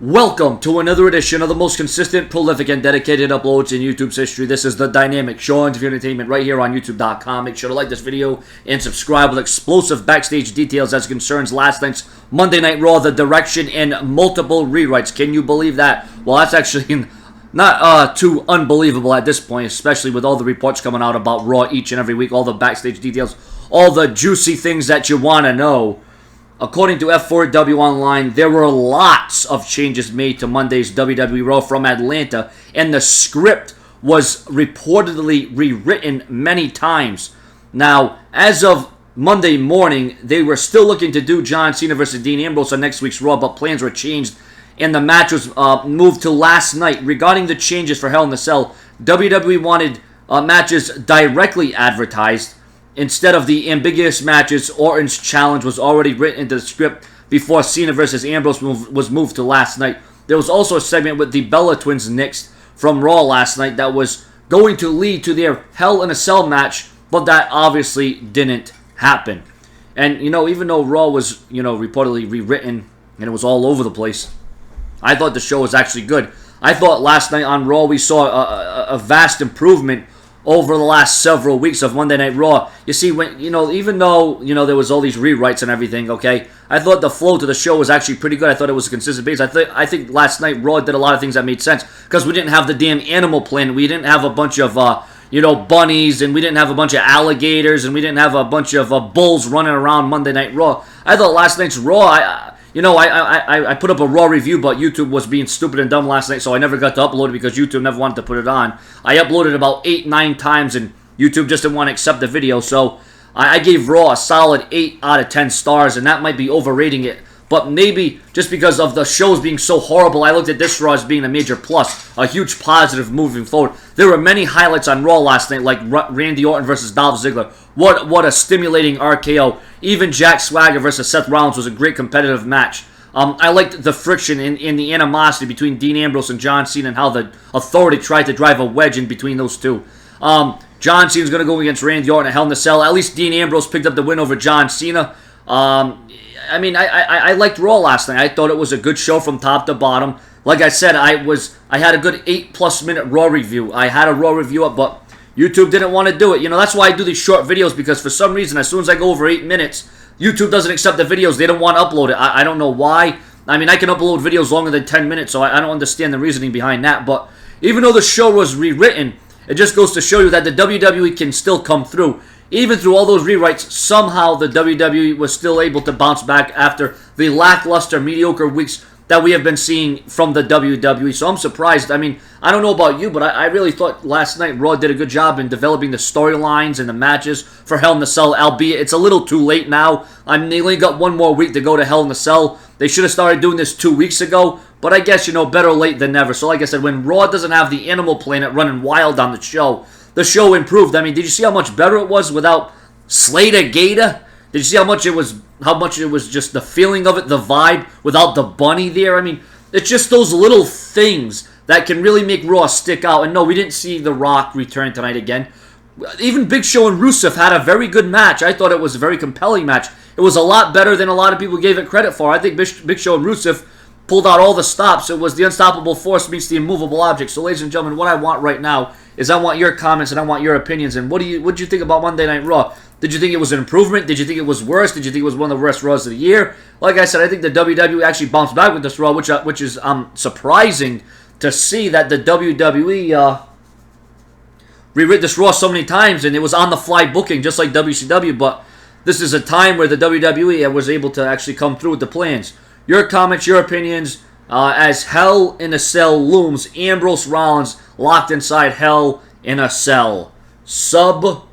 Welcome to another edition of the most consistent, prolific, and dedicated uploads in YouTube's history. This is the Dynamic Sean's of Entertainment right here on YouTube.com. Make sure to like this video and subscribe with explosive backstage details as concerns last night's Monday Night Raw, the direction, and multiple rewrites. Can you believe that? Well, that's actually not too unbelievable at this point, especially with all the reports coming out about Raw each and every week, all the backstage details, all the juicy things that you want to know. According to F4W Online, there were lots of changes made to Monday's WWE Raw from Atlanta, and the script was reportedly rewritten many times. Now, as of Monday morning, they were still looking to do John Cena versus Dean Ambrose on next week's Raw, but plans were changed, and the match was moved to last night. Regarding the changes for Hell in a Cell, WWE wanted matches directly advertised. Instead of the ambiguous matches, Orton's challenge was already written into the script before Cena vs. Ambrose was moved to last night. There was also a segment with the Bella Twins nixed from Raw last night that was going to lead to their Hell in a Cell match, but that obviously didn't happen. And, even though Raw was, reportedly rewritten and it was all over the place, I thought the show was actually good. I thought last night on Raw we saw a vast improvement over the last several weeks of Monday Night Raw. You see, when even though there was all these rewrites and everything, okay, I thought the flow to the show was actually pretty good. I thought it was a consistent base. I think last night Raw did a lot of things that made sense because we didn't have the damn Animal Planet. We didn't have a bunch of bunnies, and we didn't have a bunch of alligators, and we didn't have a bunch of bulls running around Monday Night Raw. I thought last night's Raw, I put up a Raw review, but YouTube was being stupid and dumb last night, so I never got to upload it because YouTube never wanted to put it on. I uploaded about 8-9 times, and YouTube just didn't want to accept the video, so I gave Raw a solid 8 out of 10 stars, and that might be overrating it. But maybe just because of the shows being so horrible, I looked at this Raw as being a major plus, a huge positive moving forward. There were many highlights on Raw last night, like Randy Orton versus Dolph Ziggler. What a stimulating RKO. Even Jack Swagger versus Seth Rollins was a great competitive match. I liked the friction and the animosity between Dean Ambrose and John Cena and how the Authority tried to drive a wedge in between those two. John Cena's going to go against Randy Orton at Hell in a Cell. At least Dean Ambrose picked up the win over John Cena. I liked Raw last night. I thought it was a good show from top to bottom. Like I said, I had a good 8+ minute Raw review. I had a Raw review up, but YouTube didn't want to do it. That's why I do these short videos, because for some reason, as soon as I go over 8 minutes, YouTube doesn't accept the videos. They don't want to upload it. I don't know why. I can upload videos longer than 10 minutes, so I don't understand the reasoning behind that. But even though the show was rewritten, it just goes to show you that the WWE can still come through. Even through all those rewrites, somehow the WWE was still able to bounce back after the lackluster, mediocre weeks that we have been seeing from the WWE. So I'm surprised. I don't know about you, but I really thought last night Raw did a good job in developing the storylines and the matches for Hell in a Cell, albeit it's a little too late now. They only got one more week to go to Hell in a Cell. They should have started doing this 2 weeks ago, but I guess, better late than never. So like I said, when Raw doesn't have the Animal Planet running wild on the show improved. Did you see how much better it was without Slater Gator? Did you see how much it was just the feeling of it, the vibe, without the bunny there? It's just those little things that can really make Raw stick out. And no, we didn't see The Rock return tonight again. Even Big Show and Rusev had a very good match. I thought it was a very compelling match. It was a lot better than a lot of people gave it credit for. I think Big Show and Rusev pulled out all the stops. It was the unstoppable force meets the immovable object. So, ladies and gentlemen, what I want right now is I want your comments and I want your opinions. And what did you think about Monday Night Raw? Did you think it was an improvement? Did you think it was worse? Did you think it was one of the worst Raws of the year? Like I said, I think the WWE actually bounced back with this Raw, which is surprising to see that the WWE rewrote this Raw so many times, and it was on-the-fly booking, just like WCW. But this is a time where the WWE was able to actually come through with the plans. Your comments, your opinions, as Hell in a Cell looms. Ambrose Rollins locked inside Hell in a Cell. Subscribe.